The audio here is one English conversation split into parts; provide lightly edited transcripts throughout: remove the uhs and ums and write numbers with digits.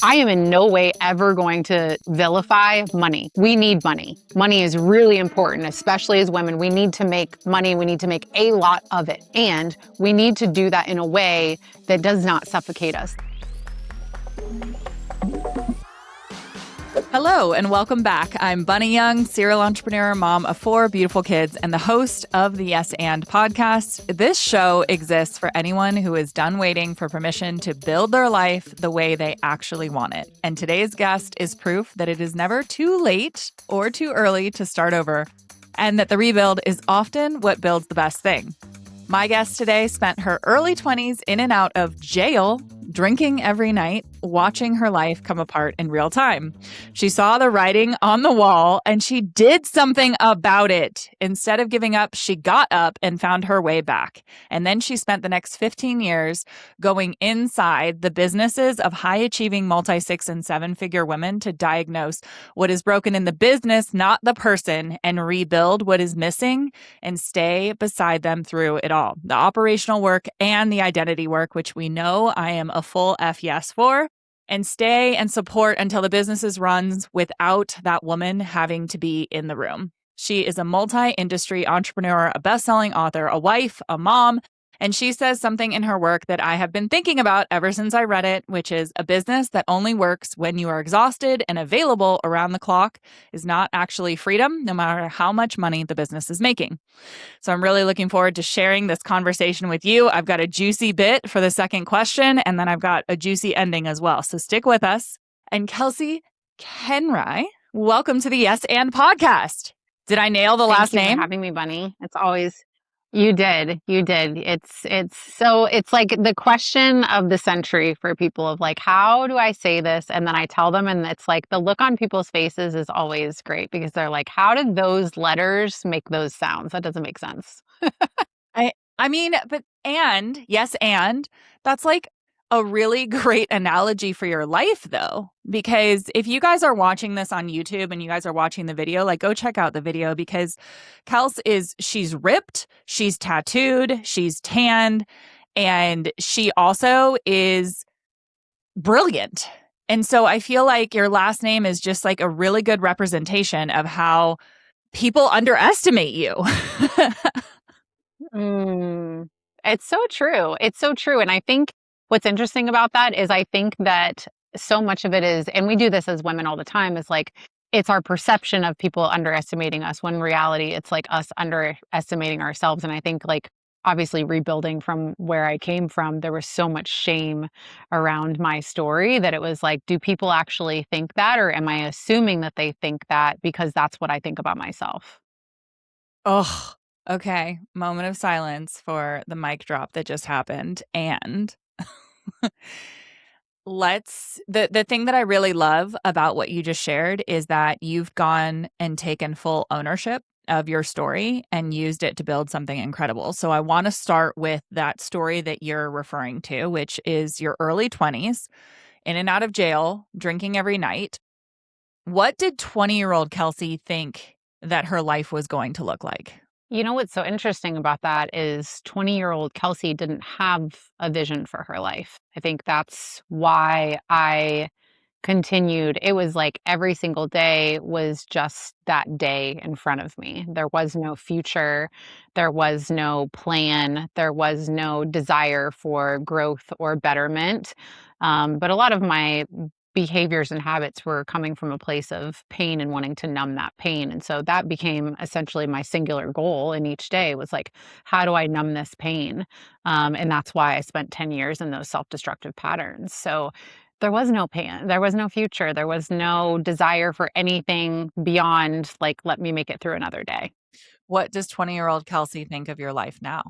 I am in no way ever going to vilify money. We need money. Money is really important, especially as women. We need to make money. We need to make a lot of it. And we need to do that in a way that does not suffocate us. Hello and welcome back. I'm Bunny Young, serial entrepreneur, mom of 4 beautiful kids, and the host of the Yes and podcast. This show exists for anyone who is done waiting for permission to build their life the way they actually want it. And today's guest is proof that it is never too late or too early to start over, and that the rebuild is often what builds the best thing. My guest today spent her early 20s in and out of jail, drinking every night, watching her life come apart in real time. She saw the writing on the wall and she did something about it. Instead of giving up, she got up and found her way back. And then she spent the next 15 years going inside the businesses of high-achieving multi-6 and 7-figure women to diagnose what is broken in the business, not the person, and rebuild what is missing and stay beside them through it all. The operational work and the identity work, which we know I am a full F yes for, and stay and support until the business runs without that woman having to be in the room. She is a multi-industry entrepreneur, a best-selling author, a wife, a mom, and she says something in her work that I have been thinking about ever since I read it, which is a business that only works when you are exhausted and available around the clock is not actually freedom, no matter how much money the business is making. So I'm really looking forward to sharing this conversation with you. I've got a juicy bit for the second question, and then I've got a juicy ending as well. So stick with us. And Kelsea Koenreich, welcome to the Yes and podcast. Did I nail the last Thank you name? for having me, Bunny. It's always you did. It's like the question of the century for people of like, how do I say this? And then I tell them, and it's like the look on people's faces is always great because they're like, how did those letters make those sounds? That doesn't make sense. I mean, and that's like a really great analogy for your life though, because if you guys are watching this on YouTube and you guys are watching the video, like go check out the video because she's ripped, she's tattooed, she's tanned, and she also is brilliant. And so I feel like your last name is just like a really good representation of how people underestimate you. It's so true. It's so true. And I think what's interesting about that is I think that so much of it is, and we do this as women all the time, is like it's our perception of people underestimating us when in reality it's like us underestimating ourselves. And I think like obviously rebuilding from where I came from, there was so much shame around my story that it was like, do people actually think that? Or am I assuming that they think that because that's what I think about myself? Oh, okay. Moment of silence for the mic drop that just happened. And the thing that I really love about what you just shared is that you've gone and taken full ownership of your story and used it to build something incredible. So I want to start with that story that you're referring to, which is your early 20s, in and out of jail, drinking every night. What did 20-year-old Kelsea think that her life was going to look like? You know what's so interesting about that is 20-year-old Kelsea didn't have a vision for her life. I think that's why I continued. It was like every single day was just that day in front of me. There was no future. There was no plan. There was no desire for growth or betterment. But a lot of my behaviors and habits were coming from a place of pain and wanting to numb that pain. And so that became essentially my singular goal in each day was like, how do I numb this pain? And that's why I spent 10 years in those self-destructive patterns. So there was no pain, there was no future, there was no desire for anything beyond like, let me make it through another day. What does 20-year-old Kelsea think of your life now?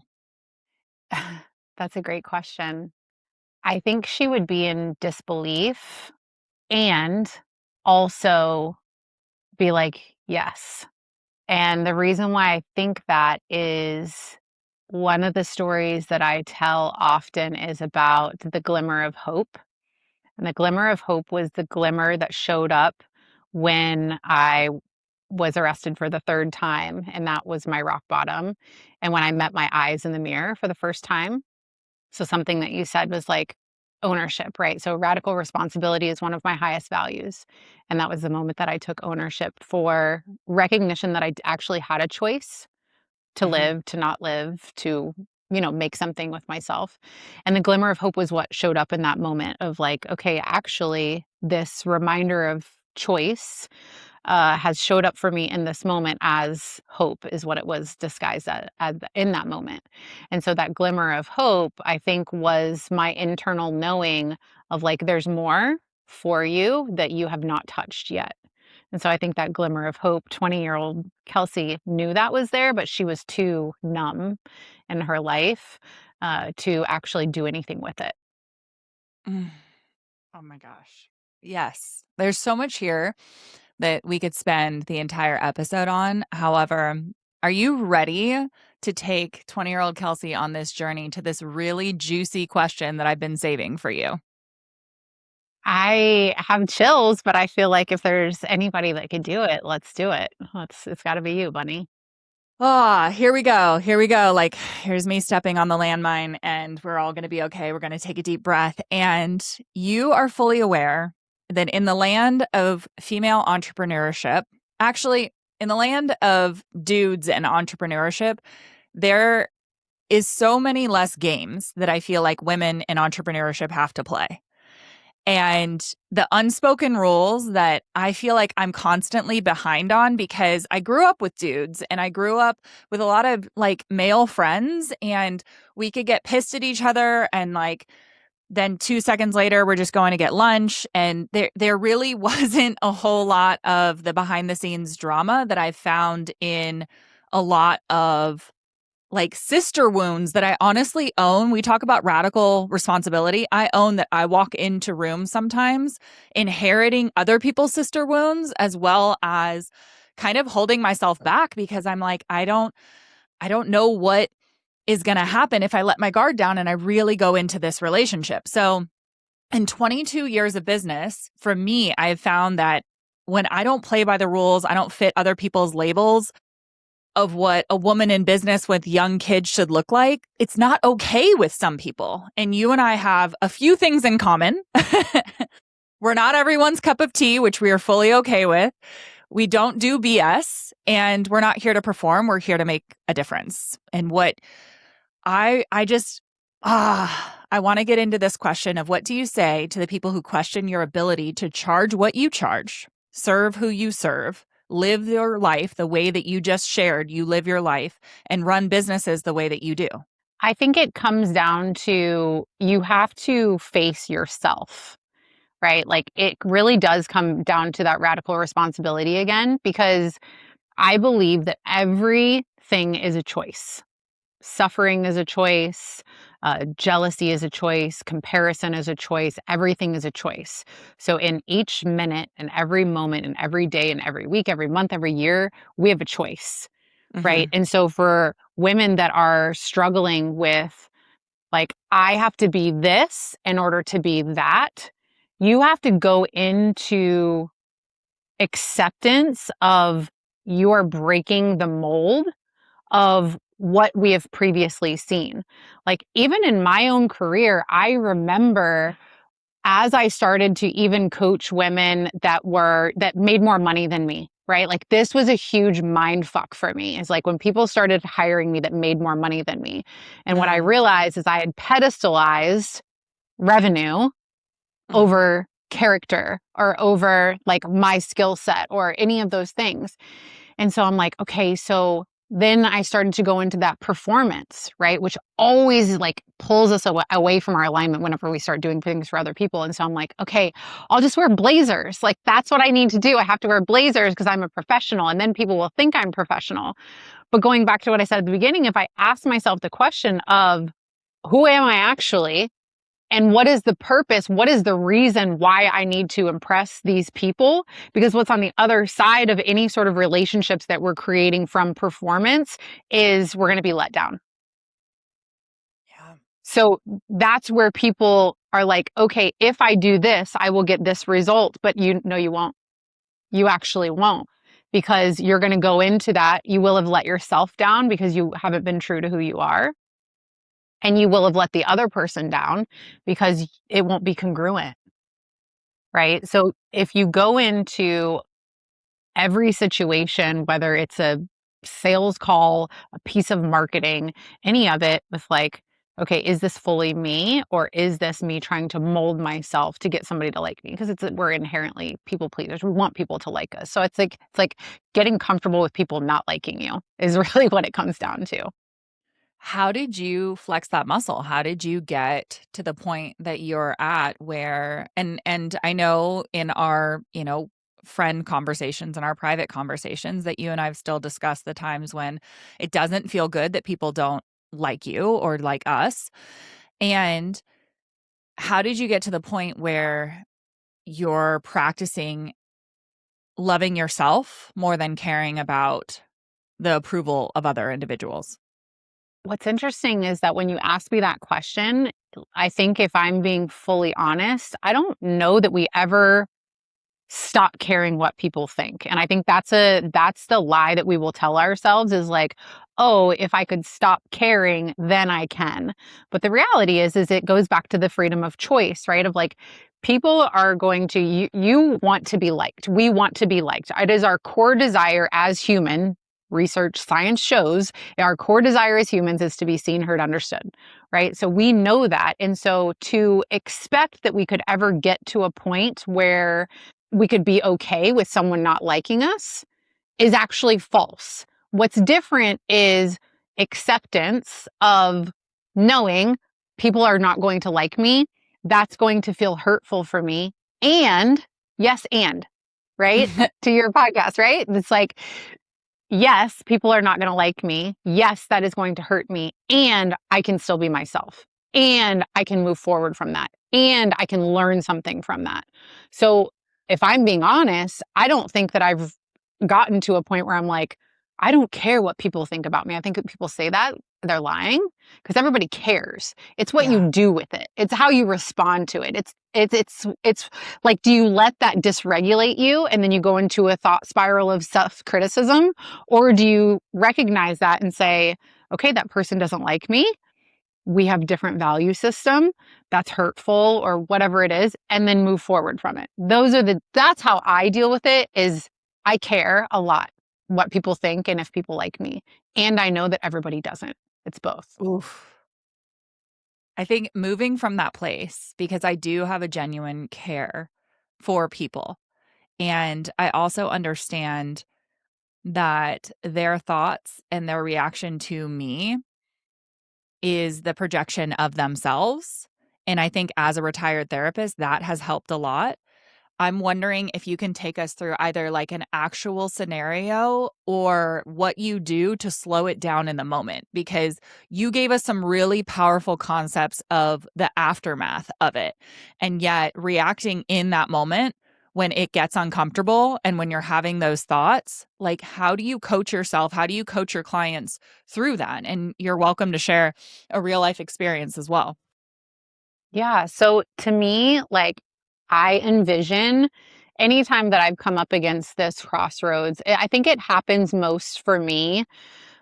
That's a great question. I think she would be in disbelief and also be like, yes. And the reason why I think that is one of the stories that I tell often is about the glimmer of hope. And the glimmer of hope was the glimmer that showed up when I was arrested for the third time. And that was my rock bottom. And when I met my eyes in the mirror for the first time. So something that you said was like, ownership, right? So radical responsibility is one of my highest values. And that was the moment that I took ownership for recognition that I actually had a choice to Mm-hmm. live, to not live, to, make something with myself. And the glimmer of hope was what showed up in that moment of like, okay, actually, this reminder of choice has showed up for me in this moment as hope is what it was disguised as in that moment. And so that glimmer of hope, I think, was my internal knowing of like, there's more for you that you have not touched yet. And so I think that glimmer of hope, 20-year-old Kelsey knew that was there, but she was too numb in her life to actually do anything with it. Mm. Oh my gosh. Yes. There's so much here that we could spend the entire episode on. However, are you ready to take 20-year-old Kelsey on this journey to this really juicy question that I've been saving for you? I have chills, but I feel like if there's anybody that could do it, let's do it. It's got to be you, Bunny. Ah, here we go. Here we go. Like, here's me stepping on the landmine, and we're all going to be okay. We're going to take a deep breath. And you are fully aware that in the land of female entrepreneurship, actually, in the land of dudes and entrepreneurship, there is so many less games that I feel like women in entrepreneurship have to play. And the unspoken rules that I feel like I'm constantly behind on because I grew up with dudes and I grew up with a lot of like male friends, and we could get pissed at each other, and like then 2 seconds later we're just going to get lunch, and there really wasn't a whole lot of the behind the scenes drama that I found in a lot of like sister wounds that I honestly own. We talk about radical responsibility. I own that I walk into rooms sometimes inheriting other people's sister wounds, as well as kind of holding myself back because I'm like, I don't know what is going to happen if I let my guard down and I really go into this relationship. So in 22 years of business, for me, I've found that when I don't play by the rules, I don't fit other people's labels of what a woman in business with young kids should look like, it's not okay with some people. And you and I have a few things in common. We're not everyone's cup of tea, which we are fully okay with. We don't do BS, and we're not here to perform. We're here to make a difference. And what I just I want to get into this question of what do you say to the people who question your ability to charge what you charge, serve who you serve, live your life the way that you just shared you live your life, and run businesses the way that you do? I think it comes down to you have to face yourself, right? Like it really does come down to that radical responsibility again, because I believe that everything is a choice. Suffering is a choice. Jealousy is a choice. Comparison is a choice. Everything is a choice. So, in each minute and every moment and every day and every week, every month, every year, we have a choice, right? Mm-hmm. And so, for women that are struggling with, like, I have to be this in order to be that, you have to go into acceptance of you are breaking the mold of what we have previously seen. Like, even in my own career, I remember as I started to even coach women that made more money than me, right? Like, this was a huge mind fuck for me. It's like when people started hiring me that made more money than me. And what I Mm-hmm. realized is I had pedestalized revenue over character or over like my skill set or any of those things. And so I'm like, okay, so then I started to go into that performance, right? Which always like pulls us away from our alignment whenever we start doing things for other people. And so I'm like, okay, I'll just wear blazers. Like that's what I need to do. I have to wear blazers because I'm a professional and then people will think I'm professional. But going back to what I said at the beginning, if I ask myself the question of who am I actually? And what is the purpose? What is the reason why I need to impress these people? Because what's on the other side of any sort of relationships that we're creating from performance is we're going to be let down. Yeah. So that's where people are like, okay, if I do this, I will get this result. But you won't. You actually won't, because you're going to go into that. You will have let yourself down because you haven't been true to who you are. and you will have let the other person down because it won't be congruent, right? So if you go into every situation, whether it's a sales call, a piece of marketing, any of it with like, okay, is this fully me or is this me trying to mold myself to get somebody to like me? Because we're inherently people pleasers. We want people to like us. So it's like getting comfortable with people not liking you is really what it comes down to. How did you flex that muscle? How did you get to the point that you're at where and I know in our, friend conversations and our private conversations that you and I've still discussed the times when it doesn't feel good that people don't like you or like us. And how did you get to the point where you're practicing loving yourself more than caring about the approval of other individuals? What's interesting is that when you ask me that question, I think if I'm being fully honest, I don't know that we ever stop caring what people think. And I think that's the lie that we will tell ourselves is like, "Oh, if I could stop caring, then I can." But the reality is it goes back to the freedom of choice, right? Of like people are going to you want to be liked. We want to be liked. It is our core desire as human. Research science shows our core desire as humans is to be seen, heard, understood, right? So we know that. And so to expect that we could ever get to a point where we could be okay with someone not liking us is actually false. What's different is acceptance of knowing people are not going to like me. That's going to feel hurtful for me. And yes, and right to your podcast, right? It's like, yes, people are not going to like me. Yes, that is going to hurt me. And I can still be myself. And I can move forward from that. And I can learn something from that. So if I'm being honest, I don't think that I've gotten to a point where I'm like, I don't care what people think about me. I think if people say that, they're lying because everybody cares. It's what Yeah. you do with it. It's how you respond to it. It's like, do you let that dysregulate you and then you go into a thought spiral of self-criticism? Or do you recognize that and say, okay, that person doesn't like me. We have different value system that's hurtful or whatever it is, and then move forward from it. That's how I deal with it is I care a lot what people think and if people like me. And I know that everybody doesn't. It's both. Oof. I think moving from that place, because I do have a genuine care for people. And I also understand that their thoughts and their reaction to me is the projection of themselves. And I think as a retired therapist, that has helped a lot. I'm wondering if you can take us through either like an actual scenario or what you do to slow it down in the moment, because you gave us some really powerful concepts of the aftermath of it. And yet, reacting in that moment when it gets uncomfortable and when you're having those thoughts, like how do you coach yourself? How do you coach your clients through that? And you're welcome to share a real life experience as well. Yeah. So to me, like I envision anytime that I've come up against this crossroads, I think it happens most for me.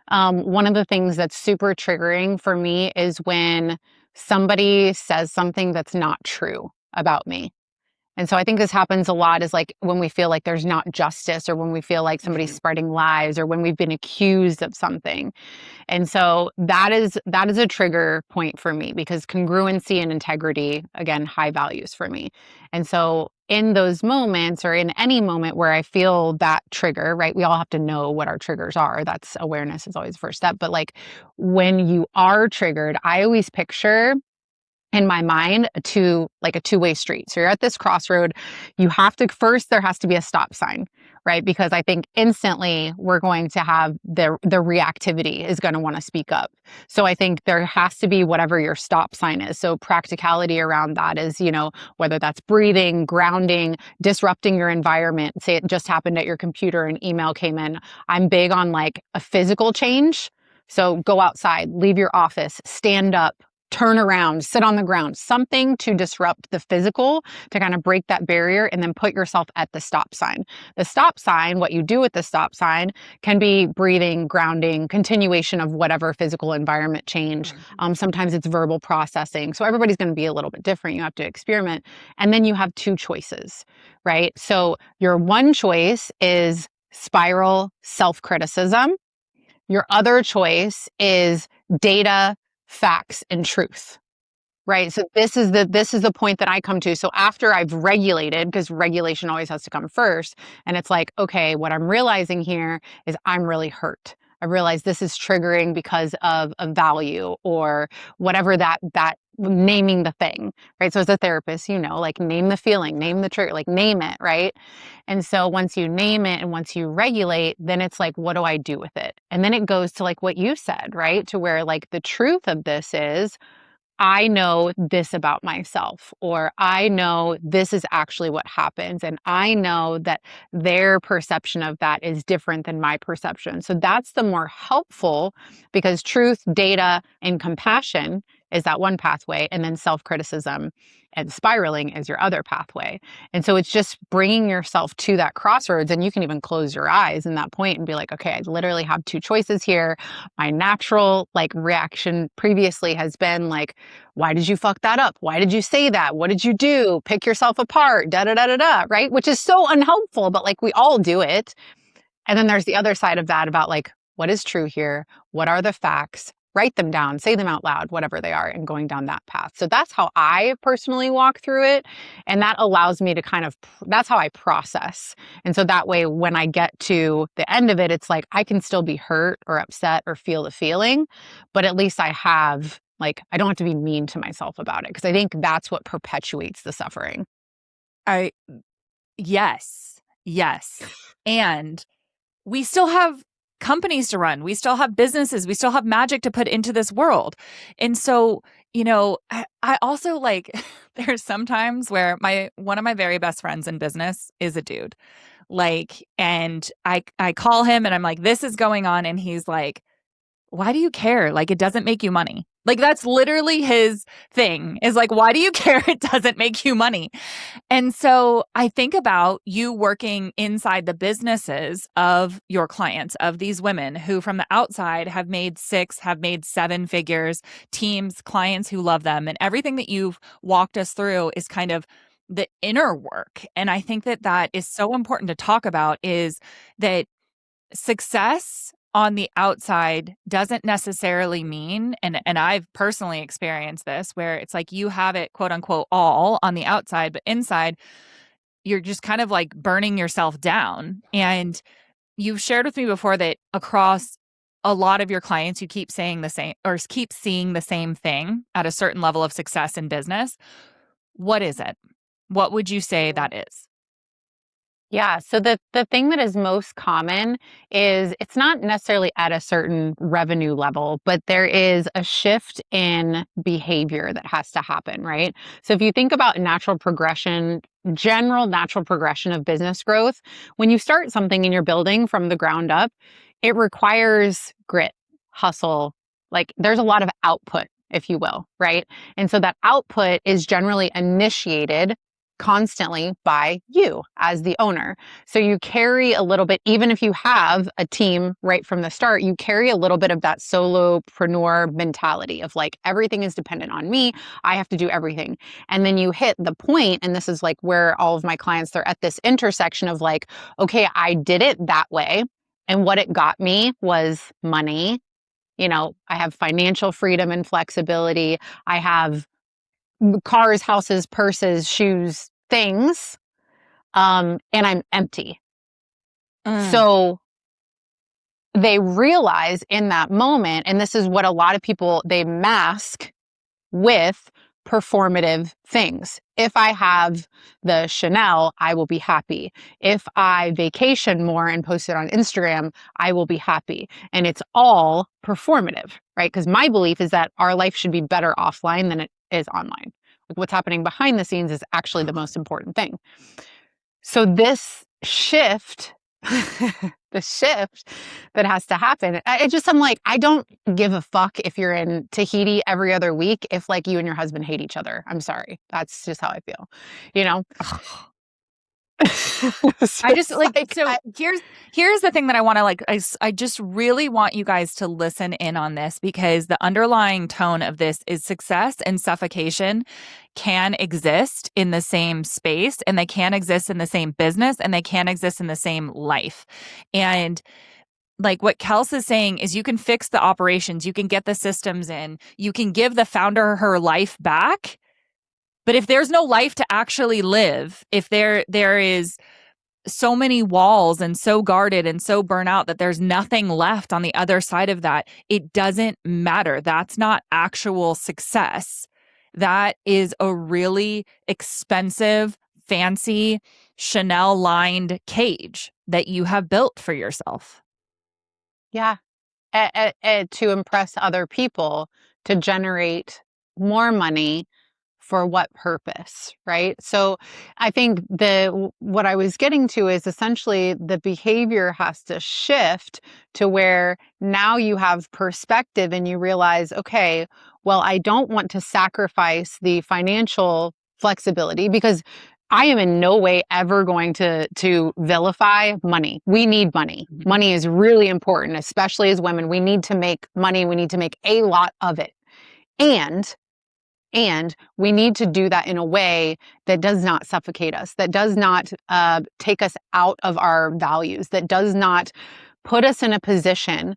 One of the things that's super triggering for me is when somebody says something that's not true about me. And so I think this happens a lot is like when we feel like there's not justice or when we feel like somebody's Mhm. spreading lies or when we've been accused of something. And so that is a trigger point for me because congruency and integrity, again, high values for me. And so in those moments or in any moment where I feel that trigger, right? We all have to know what our triggers are. That's awareness is always the first step. But like when you are triggered, I always picture in my mind a two-way street. So you're at this crossroad, you have to first there has to be a stop sign, right? Because I think instantly we're going to have the reactivity is going to want to speak up. So I think there has to be whatever your stop sign is. So practicality around that is, whether that's breathing, grounding, disrupting your environment. Say it just happened at your computer, an email came in. I'm big on like a physical change. So go outside, leave your office, stand up, turn around, sit on the ground, something to disrupt the physical, to kind of break that barrier, and then put yourself at the stop sign. The stop sign, what you do with the stop sign, can be breathing, grounding, continuation of whatever physical environment change. Sometimes it's verbal processing. So everybody's going to be a little bit different. You have to experiment. And then you have two choices, right? So your one choice is spiral self-criticism. Your other choice is data, facts, and truth. Right. So this is the point that I come to. So after I've regulated, because regulation always has to come first, and it's like, okay, what I'm realizing here is I'm really hurt. I realize this is triggering because of a value or whatever that naming the thing, right? So as a therapist, like name the feeling, name the trigger, like name it, right? And so once you name it and once you regulate, then it's like, what do I do with it? And then it goes to like what you said, right? To where like the truth of this is, I know this about myself, or I know this is actually what happens. And I know that their perception of that is different than my perception. So that's the more helpful, because truth, data, and compassion is that one pathway. And then self-criticism and spiraling is your other pathway. And so it's just bringing yourself to that crossroads, and you can even close your eyes in that point and be like, okay, I literally have two choices here. My natural like reaction previously has been like, why did you fuck that up? Why did you say that? What did you do? Pick yourself apart, da da da da da, right? Which is so unhelpful, but like we all do it. And then there's the other side of that about like, what is true here? What are the facts? Write them down, say them out loud, whatever they are, and going down that path. So that's how I personally walk through it. And that allows me to that's how I process. And so that way, when I get to the end of it, it's like I can still be hurt or upset or feel the feeling, but at least I don't have to be mean to myself about it, because I think that's what perpetuates the suffering. I Yes. Yes. And we still have companies to run. We still have businesses. We still have magic to put into this world. And so, I also like there's sometimes where one of my very best friends in business is a dude. Like, and I call him and I'm like, this is going on. And he's like, why do you care? Like, it doesn't make you money. Like, that's literally his thing, is like, why do you care? It doesn't make you money. And so I think about you working inside the businesses of your clients, of these women who from the outside have made 6, have made 7 figures, teams, clients who love them. And everything that you've walked us through is kind of the inner work. And I think that that is so important to talk about, is that success on the outside doesn't necessarily mean, and I've personally experienced this, where it's like you have it, quote unquote, all on the outside, but inside you're just kind of like burning yourself down. And you've shared with me before that across a lot of your clients, you keep saying the same, or keep seeing the same thing at a certain level of success in business. What is it? What would you say that is? Yeah. So the thing that is most common is it's not necessarily at a certain revenue level, but there is a shift in behavior that has to happen, right? So if you think about general natural progression of business growth, when you start something and you're building from the ground up, it requires grit, hustle, like there's a lot of output, if you will, right? And so that output is generally initiated constantly by you as the owner. So you carry a little bit, even if you have a team right from the start, you carry a little bit of that solopreneur mentality of like, everything is dependent on me. I have to do everything. And then you hit the point, and this is like where all of my clients, they're at this intersection of like, okay, I did it that way. And what it got me was money. I have financial freedom and flexibility. I have cars, houses, purses, shoes, things, and I'm empty. Mm. So they realize in that moment, and this is what a lot of people, they mask with performative things. If I have the Chanel, I will be happy. If I vacation more and post it on Instagram, I will be happy. And it's all performative, right? Because my belief is that our life should be better offline than it is online. Like what's happening behind the scenes is actually the most important thing. So this shift the shift that has to happen. I'm like, I don't give a fuck if you're in Tahiti every other week if like you and your husband hate each other. I'm sorry. That's just how I feel, you know? So I just it's like like, so here's the thing that I want to like I just really want you guys to listen in on this because the underlying tone of this is success and suffocation can exist in the same space and they can exist in the same business and they can exist in the same life. And like what Kels is saying is you can fix the operations, you can get the systems in, you can give the founder her life back. But if there's no life to actually live, if there is so many walls and so guarded and so burnt out that there's nothing left on the other side of that, it doesn't matter. That's not actual success. That is a really expensive, fancy, Chanel lined cage that you have built for yourself. yeah, to impress other people, to generate more money for what purpose, right? So I think what I was getting to is essentially the behavior has to shift to where now you have perspective and you realize, okay, well, I don't want to sacrifice the financial flexibility because I am in no way ever going to vilify money. We need money. Mhm. Money is really important, especially as women. We need to make money. We need to make a lot of it. And we need to do that in a way that does not suffocate us, that does not take us out of our values, that does not put us in a position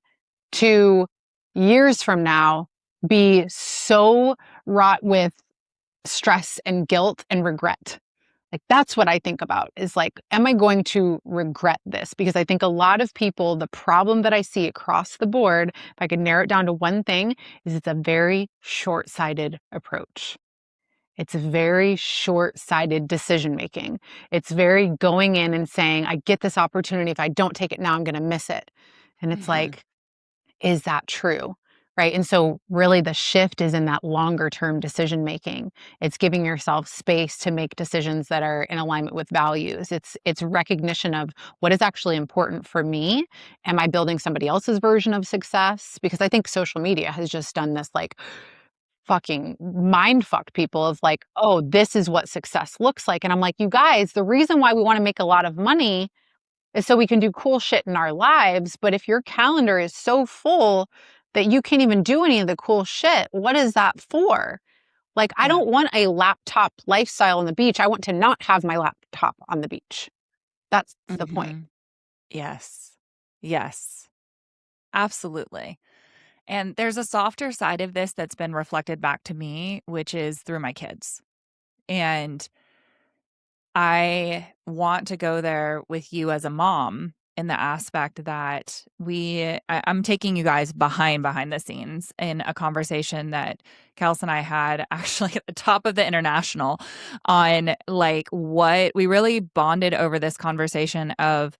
to years from now be so wrought with stress and guilt and regret. Like that's what I think about is like, am I going to regret this? Because I think a lot of people, the problem that I see across the board, if I could narrow it down to one thing, is it's a very short-sighted approach. It's a very short-sighted decision making. It's very going in and saying, I get this opportunity. If I don't take it now, I'm going to miss it. And it's Mhm. like, is that true? Right. And so really the shift is in that longer term decision making. It's giving yourself space to make decisions that are in alignment with values. It's recognition of what is actually important for me. Am I building somebody else's version of success? Because I think social media has just done this like fucking mind fucked people of like, oh, this is what success looks like. And I'm like, you guys, the reason why we want to make a lot of money is so we can do cool shit in our lives. But if your calendar is so full that you can't even do any of the cool shit, what is that for? Like, I Yeah. don't want a laptop lifestyle on the beach. I want to not have my laptop on the beach. That's the point. Mhm. Yes. Yes. Absolutely. And there's a softer side of this that's been reflected back to me, which is through my kids. And I want to go there with you as a mom in the aspect that I'm taking you guys behind the scenes in a conversation that Kelsey and I had actually at the top of the international on like what we really bonded over this conversation of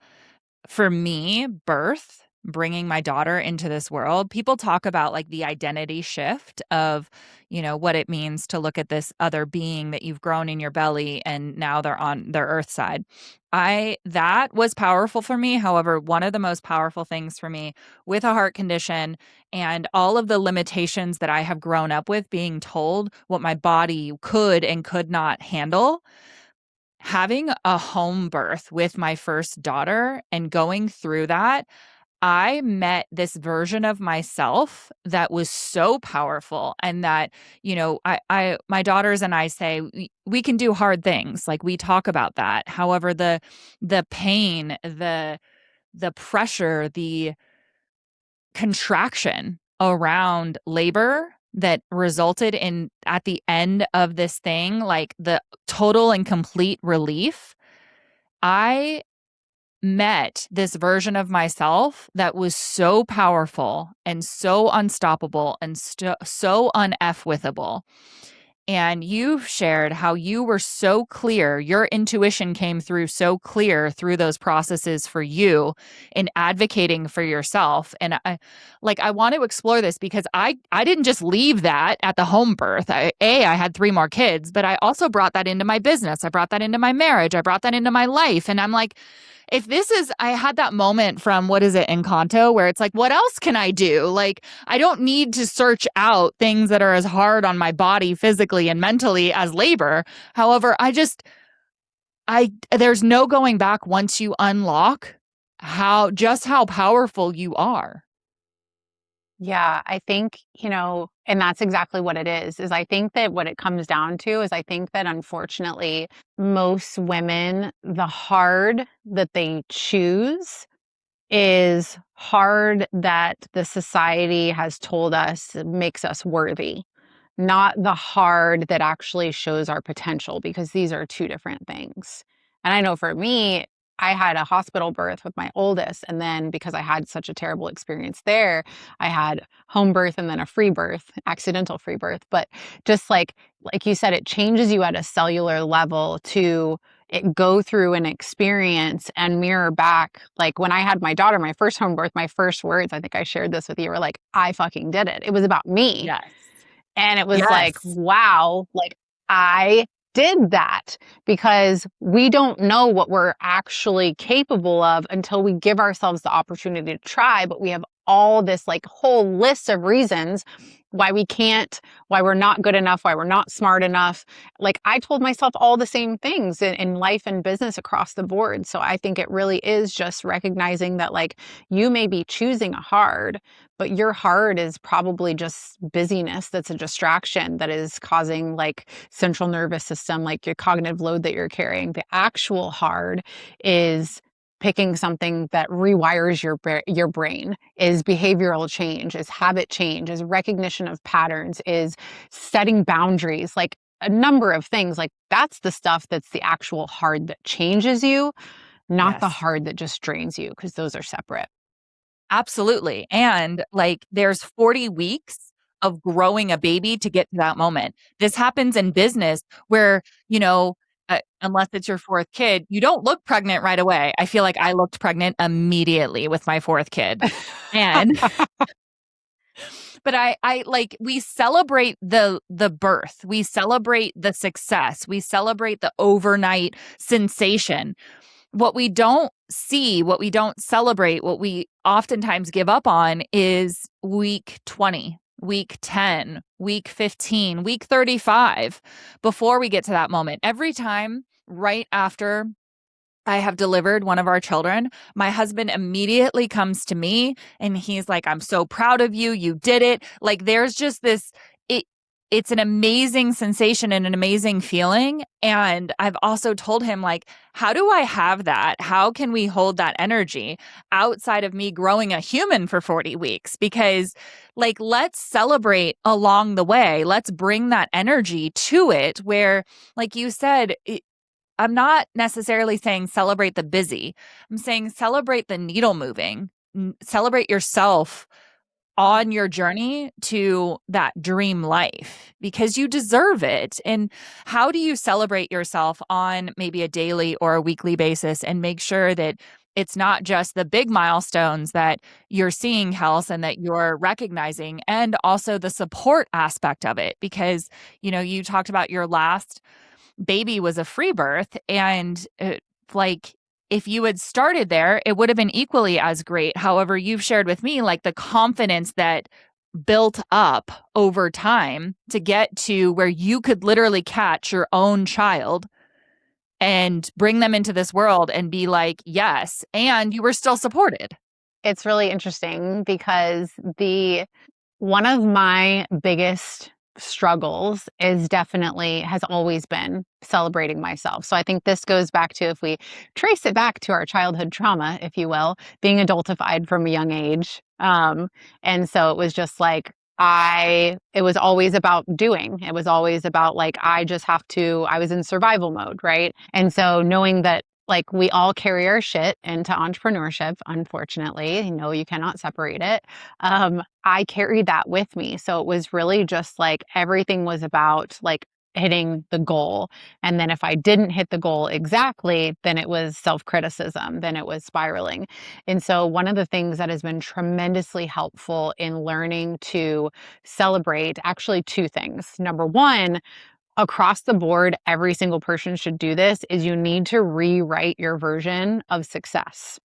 for me, birth, bringing my daughter into this world, people talk about like the identity shift of, what it means to look at this other being that you've grown in your belly and now they're on their earth side. That was powerful for me. However, one of the most powerful things for me with a heart condition and all of the limitations that I have grown up with being told what my body could and could not handle, having a home birth with my first daughter and going through that, I met this version of myself that was so powerful and that, my daughters and I say we can do hard things. Like we talk about that. However, the pain, the pressure, the contraction around labor that resulted in at the end of this thing, like the total and complete relief, I met this version of myself that was so powerful and so unstoppable and so unf withable. And you've shared how you were so clear, your intuition came through so clear through those processes for you in advocating for yourself. And I want to explore this because I didn't just leave that at the home birth. I had three more kids, but I also brought that into my business. I brought that into my marriage. I brought that into my life. And I'm like, if this is, I had that moment from, what is it, Encanto, where it's like, what else can I do? Like, I don't need to search out things that are as hard on my body physically and mentally as labor. However, there's no going back once you unlock how powerful you are. Yeah, I think, and that's exactly what it is I think that what it comes down to is I think that unfortunately, most women, the hard that they choose is hard that the society has told us makes us worthy, not the hard that actually shows our potential, because these are two different things. And I know for me, I had a hospital birth with my oldest. And then because I had such a terrible experience there, I had home birth and then a free birth, accidental free birth. But just like you said, it changes you at a cellular level to it go through an experience and mirror back. Like when I had my daughter, my first home birth, my first words, I think I shared this with you, were like, I fucking did it. It was about me. Yes. And it was like, Yes. wow, like I did that, because we don't know what we're actually capable of until we give ourselves the opportunity to try. But we have all this like whole list of reasons why we can't, why we're not good enough, why we're not smart enough. Like I told myself all the same things in life and business across the board. So I think it really is just recognizing that like you may be choosing a hard, but your hard is probably just busyness that's a distraction that is causing like central nervous system, like your cognitive load that you're carrying. The actual hard is picking something that rewires your brain, is behavioral change, is habit change, is recognition of patterns, is setting boundaries, like a number of things. Like that's the stuff that's the actual hard that changes you, not the Yes. hard that just drains you, because those are separate. Absolutely. And like there's 40 weeks of growing a baby to get to that moment. This happens in business where, unless it's your fourth kid, you don't look pregnant right away. I feel like I looked pregnant immediately with my fourth kid. And but I like, we celebrate the birth. We celebrate the success. We celebrate the overnight sensation. What we don't see, what we don't celebrate, what we oftentimes give up on is week 20, week 10, week 15, week 35 before we get to that moment. Every time right after I have delivered one of our children, my husband immediately comes to me and he's like, I'm so proud of you. You did it. Like there's just this, it, it's an amazing sensation and an amazing feeling. And I've also told him, like, how do I have that? How can we hold that energy outside of me growing a human for 40 weeks? Because like, let's celebrate along the way. Let's bring that energy to it where, like you said, I'm not necessarily saying celebrate the busy. I'm saying celebrate the needle moving. Celebrate yourself on your journey to that dream life because you deserve it. And how do you celebrate yourself on maybe a daily or a weekly basis and make sure that it's not just the big milestones that you're seeing, health, and that you're recognizing, and also the support aspect of it? Because, you talked about your last baby was a free birth, and like if you had started there, it would have been equally as great. However, you've shared with me like the confidence that built up over time to get to where you could literally catch your own child and bring them into this world and be like, yes, and you were still supported. It's really interesting because one of my biggest struggles has always been celebrating myself. So I think this goes back to, if we trace it back to our childhood trauma, if you will, being adultified from a young age. And so it was just like, it was always about doing. It was always about like, I was in survival mode, right? And so knowing that like we all carry our shit into entrepreneurship, unfortunately, you cannot separate it. I carried that with me. So it was really just like everything was about like hitting the goal. And then if I didn't hit the goal exactly, then it was self-criticism, then it was spiraling. And so one of the things that has been tremendously helpful in learning to celebrate, actually two things. Number one, across the board, every single person should do this, is you need to rewrite your version of success.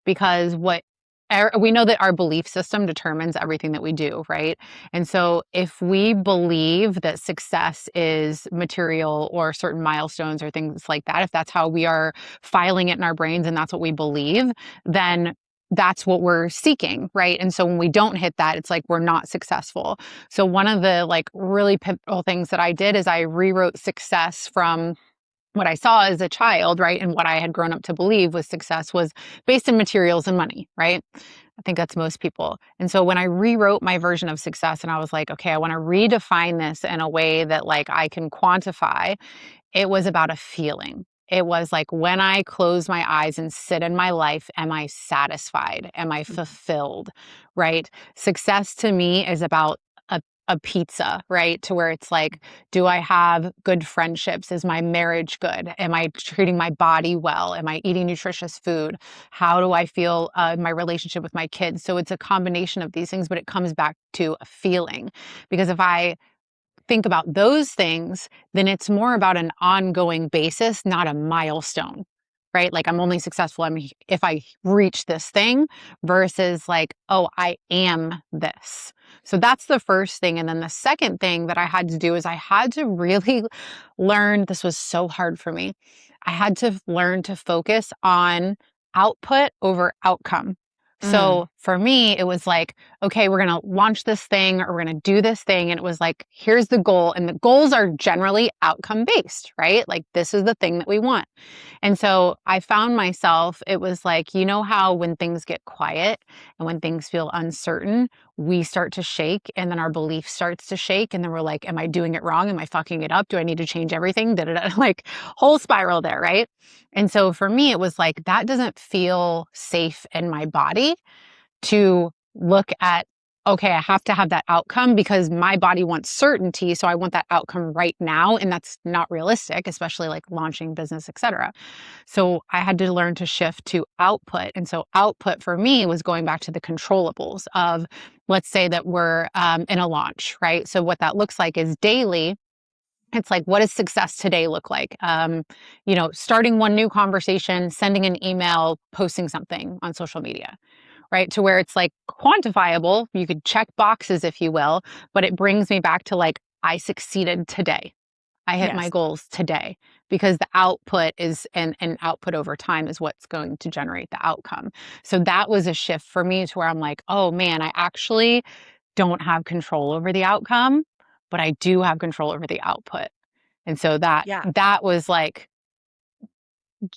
Because we know that our belief system determines everything that we do, right? And so if we believe that success is material or certain milestones or things like that, if that's how we are filing it in our brains and that's what we believe, then that's what we're seeking, right? And so when we don't hit that, it's like we're not successful. So one of the like really pivotal things that I did is I rewrote success from what I saw as a child, right? And what I had grown up to believe was success was based in materials and money, right? I think that's most people. And so when I rewrote my version of success and I was like, okay, I want to redefine this in a way that like I can quantify, it was about a feeling. It was like when I close my eyes and sit in my life, am I satisfied? Am I fulfilled? Right? Success to me is about a pizza, right? To where it's like, do I have good friendships? Is my marriage good? Am I treating my body well? Am I eating nutritious food? How do I feel my relationship with my kids? So it's a combination of these things, but it comes back to a feeling. Because if I think about those things, then it's more about an ongoing basis, not a milestone, right? Like I'm only successful if I reach this thing versus like, oh, I am this. So that's the first thing. And then the second thing that I had to do is I had to really learn, this was so hard for me. I had to learn to focus on output over outcome. Mm, So for me, it was like, okay, we're going to launch this thing or we're going to do this thing. And it was like, here's the goal. And the goals are generally outcome based, right? Like this is the thing that we want. And so I found myself, it was like, you know how when things get quiet and when things feel uncertain, we start to shake and then our belief starts to shake. And then we're like, am I doing it wrong? Am I fucking it up? Do I need to change everything? Da, da, da. Like whole spiral there, right? And so for me, it was like, that doesn't feel safe in my body to look at, okay, I have to have that outcome because my body wants certainty. So I want that outcome right now. And that's not realistic, especially like launching business, et cetera. So I had to learn to shift to output. And so output for me was going back to the controllables of, let's say that we're in a launch, right? So what that looks like is daily. It's like, what does success today look like? Starting one new conversation, sending an email, posting something on social media, right? To where it's like quantifiable. You could check boxes, if you will, but it brings me back to like, I succeeded today. I hit my yes. goals today because the output is and output over time is what's going to generate the outcome. So that was a shift for me to where I'm like, oh man, I actually don't have control over the outcome, but I do have control over the output. And so that Yeah. that was like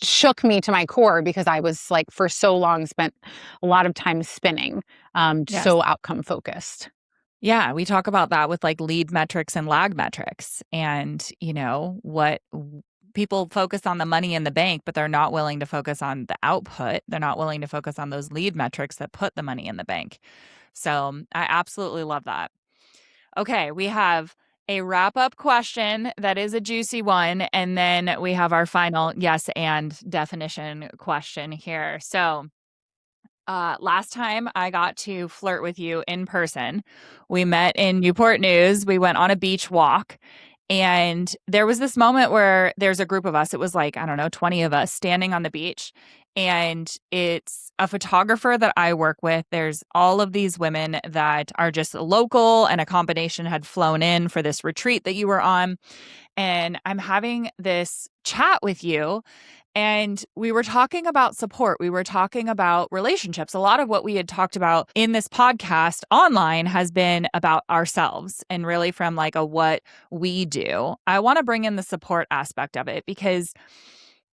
shook me to my core because I was like for so long spent a lot of time spinning, Yes. so outcome focused. Yeah, we talk about that with like lead metrics and lag metrics. And, people focus on the money in the bank, but they're not willing to focus on the output. They're not willing to focus on those lead metrics that put the money in the bank. So I absolutely love that. Okay, we have a wrap up question that is a juicy one. And then we have our final yes and definition question here. So, last time I got to flirt with you in person, we met in Newport News. We went on a beach walk. And there was this moment where there's a group of us. It was like, I don't know, 20 of us standing on the beach. And it's a photographer that I work with. There's all of these women that are just local, and a combination had flown in for this retreat that you were on. And I'm having this chat with you. And we were talking about support. We were talking about relationships. A lot of what we had talked about in this podcast online has been about ourselves and really from like a what we do. I want to bring in the support aspect of it because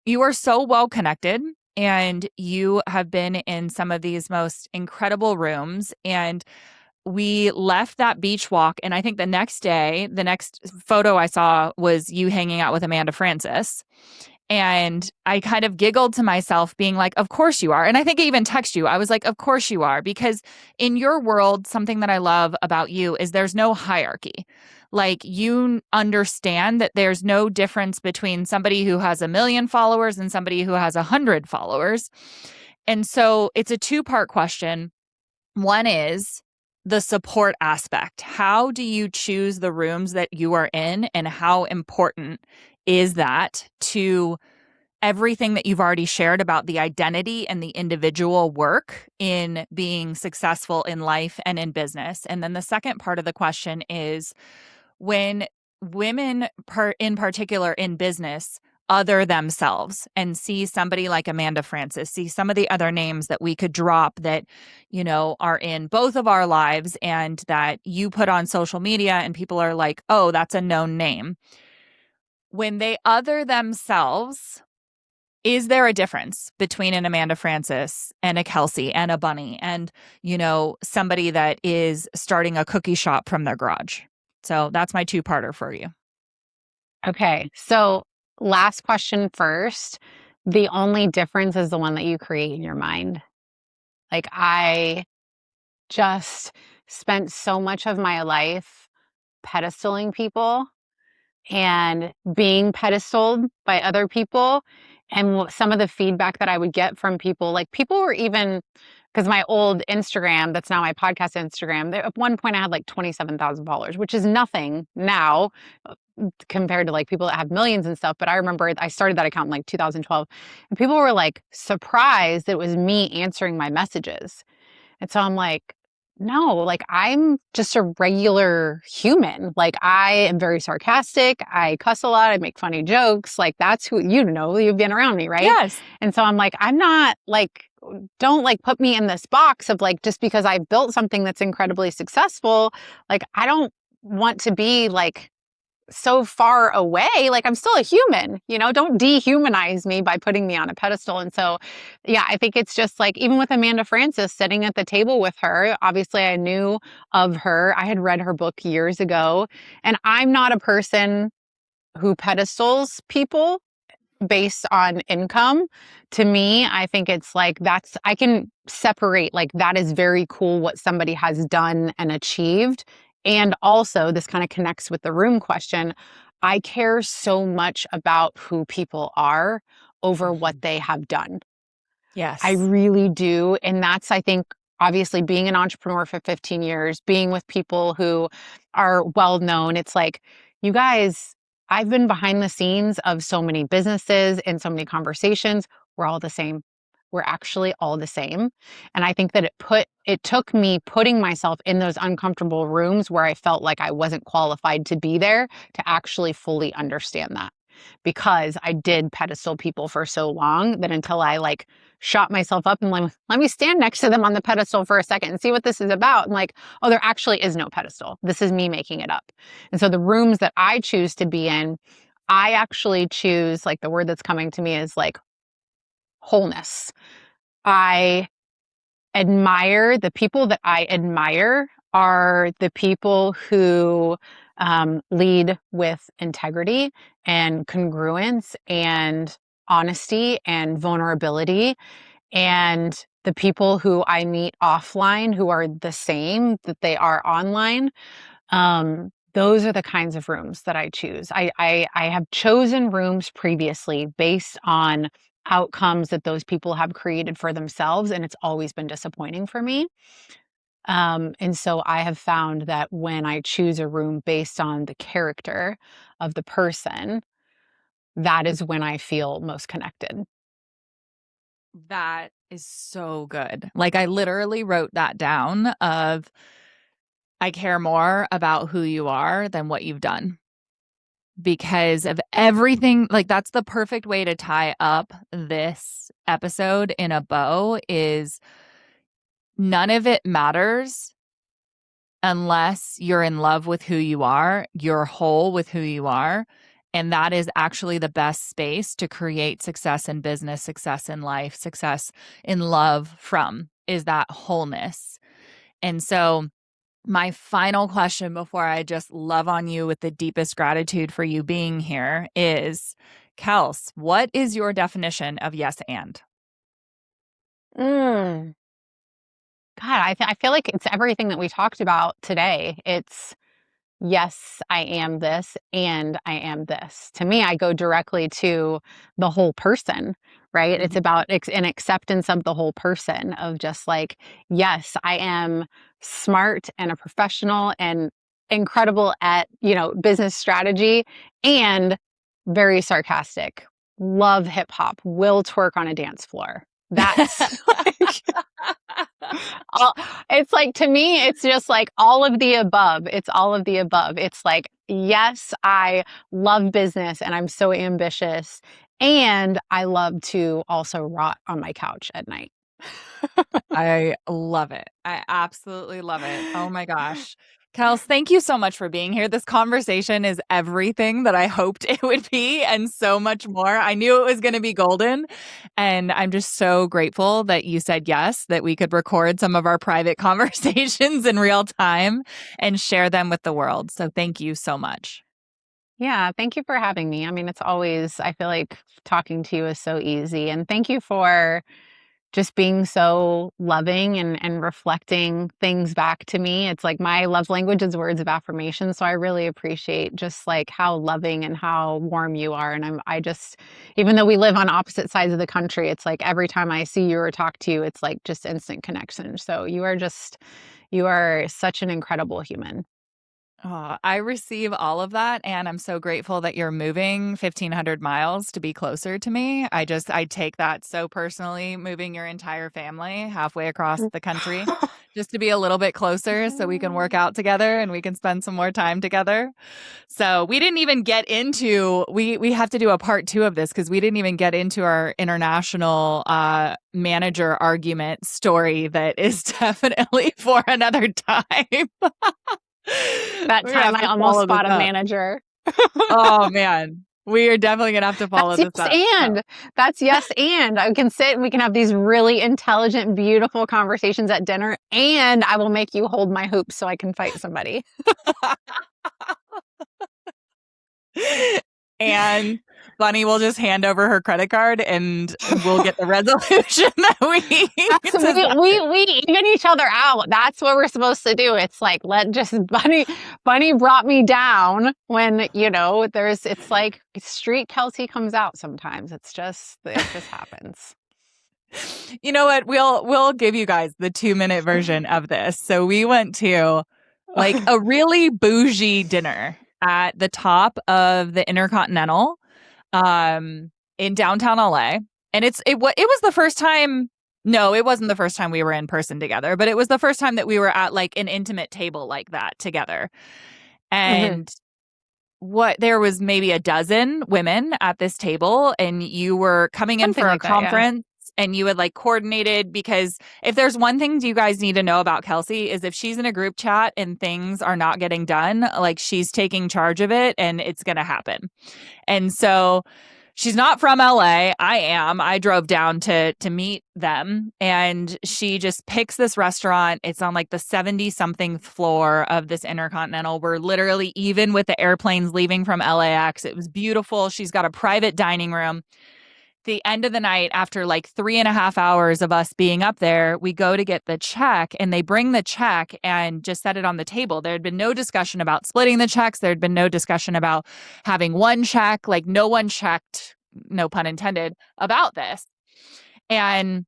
you are so well connected and you have been in some of these most incredible rooms. And we left that beach walk. And I think the next day, the next photo I saw was you hanging out with Amanda Francis. And I kind of giggled to myself, being like, of course you are. And I think I even texted you. I was like, of course you are. Because in your world, something that I love about you is there's no hierarchy. Like, you understand that there's no difference between somebody who has 1 million followers and somebody who has 100 followers. And so it's a two-part question. One is the support aspect. How do you choose the rooms that you are in, and how important is that to everything that you've already shared about the identity and the individual work in being successful in life and in business? And then the second part of the question is, when women in particular in business other themselves and see somebody like Amanda Francis, see some of the other names that we could drop that, are in both of our lives and that you put on social media and people are like, oh, that's a known name. When they other themselves, is there a difference between an Amanda Francis and a Kelsey and a Bunny and, somebody that is starting a cookie shop from their garage? So that's my two-parter for you. Okay. So, last question first. The only difference is the one that you create in your mind. Like, I just spent so much of my life pedestaling people and being pedestaled by other people. And some of the feedback that I would get from people, like people were even, because my old Instagram, that's now my podcast Instagram, at one point I had like 27,000 followers, which is nothing now compared to like people that have millions and stuff. But I remember I started that account in like 2012 and people were like surprised that it was me answering my messages. And so I'm like, no, like I'm just a regular human. Like I am very sarcastic. I cuss a lot. I make funny jokes. Like that's who, you've been around me, right? Yes. And so I'm like, I'm not like, don't like put me in this box of like, just because I've built something that's incredibly successful, like I don't want to be like so far away. Like I'm still a human, don't dehumanize me by putting me on a pedestal. And so, yeah, I think it's just like, even with Amanda Francis, sitting at the table with her, obviously I knew of her. I had read her book years ago, and I'm not a person who pedestals people based on income. To me, I think it's like I can separate like that is very cool what somebody has done and achieved. And also, this kind of connects with the room question. I care so much about who people are over what they have done. I Yes. really do. And that's, I think, obviously being an entrepreneur for 15 years, being with people who are well known. It's like, you guys, I've been behind the scenes of so many businesses and so many conversations. We're all the same. We're actually all the same. And I think that it took me putting myself in those uncomfortable rooms where I felt like I wasn't qualified to be there to actually fully understand that. Because I did pedestal people for so long that until I like shot myself up and like, let me stand next to them on the pedestal for a second and see what this is about. And like, oh, there actually is no pedestal. This is me making it up. And so the rooms that I choose to be in, I actually choose, like the word that's coming to me is like wholeness. I admire the people that I admire are the people who lead with integrity and congruence and honesty and vulnerability. And the people who I meet offline who are the same that they are online, those are the kinds of rooms that I choose. I have chosen rooms previously based on outcomes that those people have created for themselves, and it's always been disappointing for me. And so I have found that when I choose a room based on the character of the person, that is when I feel most connected. That is so good. Like, I literally wrote that down of, I care more about who you are than what you've done, because of everything. Like, that's the perfect way to tie up this episode in a bow. Is none of it matters unless you're in love with who you are, you're whole with who you are. And that is actually the best space to create success in business, success in life, success in love from, is that wholeness. And so, my final question before I just love on you with the deepest gratitude for you being here is, Kels, what is your definition of yes and? Mm. God, I feel like it's everything that we talked about today. It's yes, I am this and I am this. To me, I go directly to the whole person, right? It's Mhm. about an acceptance of the whole person, of just like, yes, I am smart and a professional and incredible at, business strategy and very sarcastic. Love hip hop, will twerk on a dance floor. That's like all, it's like, to me, it's just like all of the above. It's all of the above. It's like, yes, I love business and I'm so ambitious. And I love to also rot on my couch at night. I love it. I absolutely love it. Oh my gosh. Kels, thank you so much for being here. This conversation is everything that I hoped it would be and so much more. I knew it was going to be golden. And I'm just so grateful that you said yes, that we could record some of our private conversations in real time and share them with the world. So thank you so much. Yeah, thank you for having me. I mean, it's always, I feel like talking to you is so easy. And thank you for just being so loving and reflecting things back to me. It's like my love language is words of affirmation. So I really appreciate just like how loving and how warm you are. And I just, even though we live on opposite sides of the country, it's like every time I see you or talk to you, it's like just instant connection. So you are such an incredible human. Oh, I receive all of that. And I'm so grateful that you're moving 1,500 miles to be closer to me. I take that so personally, moving your entire family halfway across the country just to be a little bit closer so we can work out together and we can spend some more time together. So we didn't even get into, we have to do a part two of this because we didn't even get into our international manager argument story that is definitely for another time. That We're gonna time have I to almost follow this fought a up. manager. Oh man, we are definitely gonna have to follow That's this yes, up. So. and that's yes, and I can sit and we can have these really intelligent, beautiful conversations at dinner, and I will make you hold my hoops so I can fight somebody. And Bunny will just hand over her credit card and we'll get the resolution that we desire. We even each other out. That's what we're supposed to do. It's like let just Bunny brought me down when there's it's like street Kelsey comes out sometimes. It just happens. You know what? We'll give you guys the 2-minute version of this. So we went to like a really bougie dinner at the top of the Intercontinental in downtown LA. And it was the first time. No, it wasn't the first time we were in person together, but it was the first time that we were at like an intimate table like that together. Mhm. And what there was maybe a dozen women at this table and you were coming in Something for a like that, yeah. conference and you had like coordinated because if there's one thing you guys need to know about Kelsey is if she's in a group chat and things are not getting done, like she's taking charge of it and it's going to happen. And so she's not from LA. I am. I drove down to meet them and she just picks this restaurant. It's on like the 70 something floor of this Intercontinental. We're literally even with the airplanes leaving from LAX. It was beautiful. She's got a private dining room. The end of the night, after like 3.5 hours of us being up there, we go to get the check and they bring the check and just set it on the table. There had been no discussion about splitting the checks. There had been no discussion about having one check. Like no one checked, no pun intended, about this. And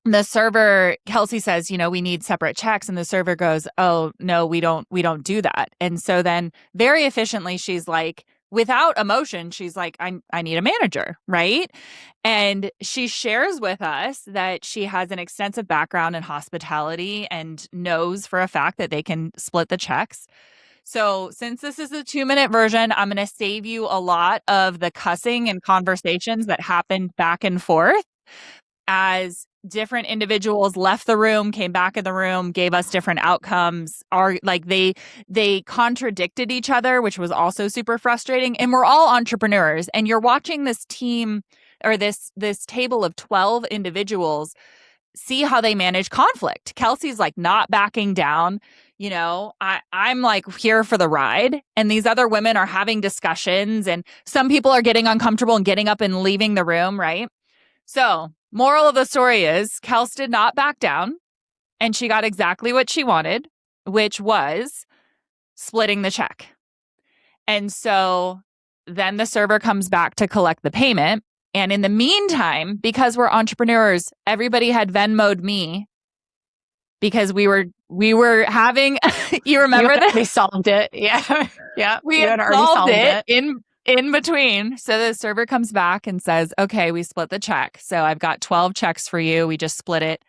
the server, Kelsey says, we need separate checks. And the server goes, oh, no, we don't do that. And so then very efficiently, she's like, without emotion, she's like, I need a manager, right? And she shares with us that she has an extensive background in hospitality and knows for a fact that they can split the checks. So since this is a 2-minute version, I'm going to save you a lot of the cussing and conversations that happened back and forth as different individuals left the room, came back in the room, gave us different outcomes, are like they contradicted each other, which was also super frustrating. And we're all entrepreneurs and you're watching this team or this table of 12 individuals see how they manage conflict. Kelsey's like not backing down. I'm like here for the ride. And these other women are having discussions and some people are getting uncomfortable and getting up and leaving the room, right? So, moral of the story is Kels did not back down and she got exactly what she wanted, which was splitting the check. And so then the server comes back to collect the payment. And in the meantime, because we're entrepreneurs, everybody had Venmo'd me because we were having, you remember that? We solved it. Yeah. Yeah. We you had already solved it in between. So the server comes back and says, okay, we split the check. So I've got 12 checks for you. We just split it.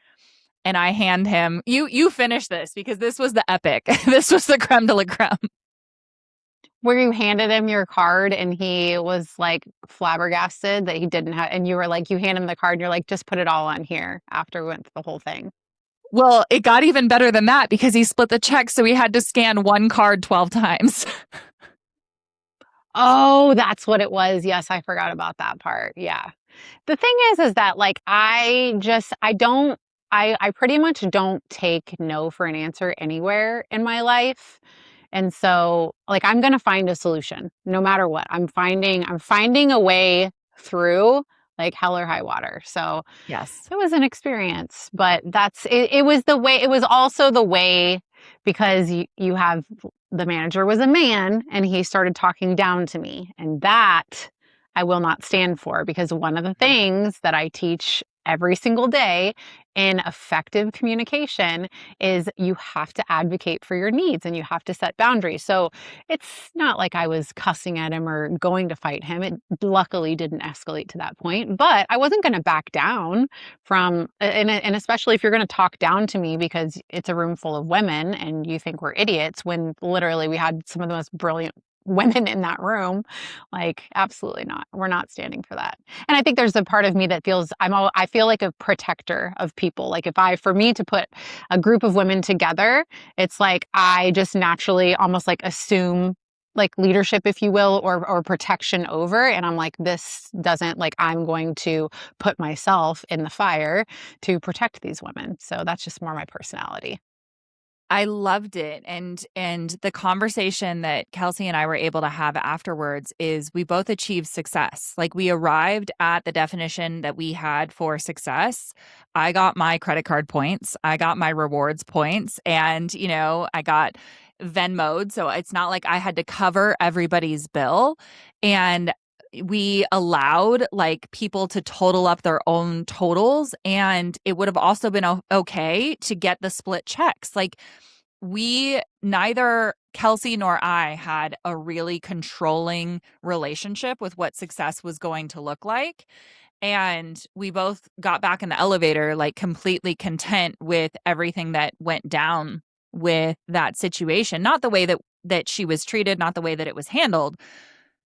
And I hand him, you finish this because this was the epic. This was the creme de la creme. Where you handed him your card and he was like flabbergasted that he didn't have, and you were like, you hand him the card and you're like, just put it all on here after we went through the whole thing. Well, it got even better than that because he split the check. So we had to scan one card 12 times. Oh, that's what it was. Yes, I forgot about that part. Yeah. The thing is that like I pretty much don't take no for an answer anywhere in my life. And so like I'm going to find a solution no matter what. I'm finding a way through like hell or high water. So Yes. it was an experience, but it was the way, it was also the way because you have the manager was a man and he started talking down to me, and that I will not stand for, because one of the things that I teach every single day in effective communication is you have to advocate for your needs and you have to set boundaries. So it's not like I was cussing at him or going to fight him. It luckily didn't escalate to that point, but I wasn't going to back down from, and especially if you're going to talk down to me because it's a room full of women and you think we're idiots when literally we had some of the most brilliant women in that room. Like, absolutely not. We're not standing for that. And I think there's a part of me that feels I feel like a protector of people. Like for me to put a group of women together, it's like I just naturally almost like assume like leadership, if you will, or protection over. And I'm like, this doesn't, like, I'm going to put myself in the fire to protect these women. So that's just more my personality. I loved it. And the conversation that Kelsey and I were able to have afterwards is we both achieved success. Like we arrived at the definition that we had for success. I got my credit card points. I got my rewards points. And, I got Venmo'd. So it's not like I had to cover everybody's bill. And we allowed like people to total up their own totals, and it would have also been okay to get the split checks. Like neither Kelsey nor I had a really controlling relationship with what success was going to look like. And we both got back in the elevator, like completely content with everything that went down with that situation. Not the way that she was treated, not the way that it was handled.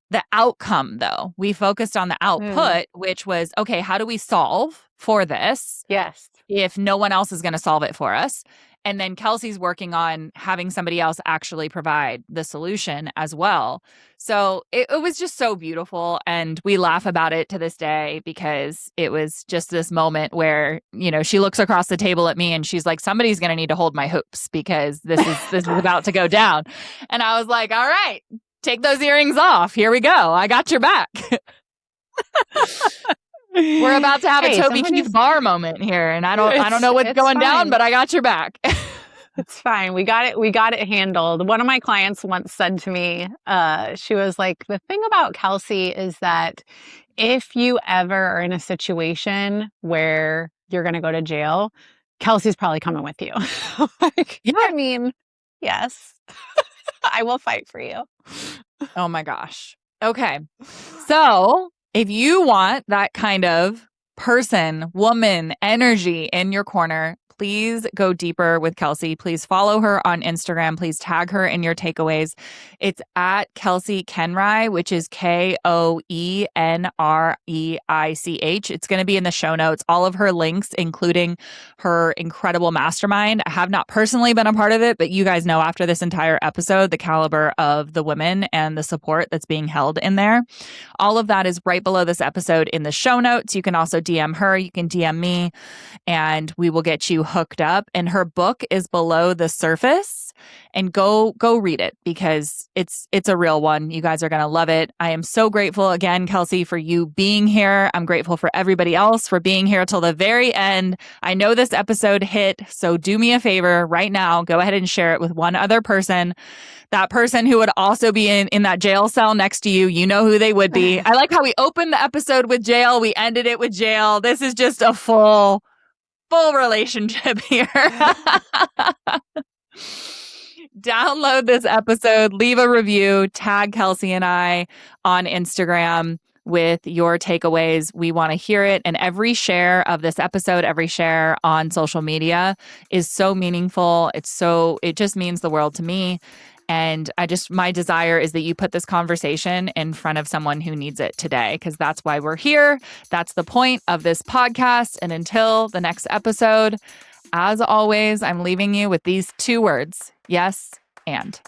The outcome, though, we focused on the output, which was, okay, how do we solve for this? Yes. If no one else is going to solve it for us. And then Kelsey's working on having somebody else actually provide the solution as well. So it was just so beautiful. And we laugh about it to this day because it was just this moment where, she looks across the table at me and she's like, somebody's going to need to hold my hoops because this is about to go down. And I was like, all right, take those earrings off. Here we go. I got your back. We're about to have a Toby Keith Barr moment here, and I don't know what's going down, but I got your back. It's fine. We got it handled. One of my clients once said to me, she was like, the thing about Kelsey is that if you ever are in a situation where you're going to go to jail, Kelsey's probably coming with you. Like, yeah. I mean, yes, I will fight for you. Oh my gosh. Okay. So if you want that kind of person, woman, energy in your corner, please go deeper with Kelsey. Please follow her on Instagram. Please tag her in your takeaways. It's at Kelsea Koenreich, which is Koenreich. It's going to be in the show notes. All of her links, including her incredible mastermind. I have not personally been a part of it, but you guys know after this entire episode, the caliber of the women and the support that's being held in there. All of that is right below this episode in the show notes. You can also DM her. You can DM me, and we will get you hooked up. And her book is Below the Surface. and go read it because it's a real one. You guys are going to love it. I am so grateful again, Kelsey, for you being here. I'm grateful for everybody else for being here till the very end. I know this episode hit, so do me a favor right now. Go ahead and share it with one other person. That person who would also be in that jail cell next to you, you know who they would be. I like how we opened the episode with jail. We ended it with jail. This is just a full relationship here. Download this episode, leave a review, tag Kelsey and I on Instagram with your takeaways. We want to hear it. And every share of this episode, every share on social media is so meaningful. It just means the world to me. And my desire is that you put this conversation in front of someone who needs it today, because that's why we're here. That's the point of this podcast. And until the next episode, as always, I'm leaving you with these 2 words: yes, and.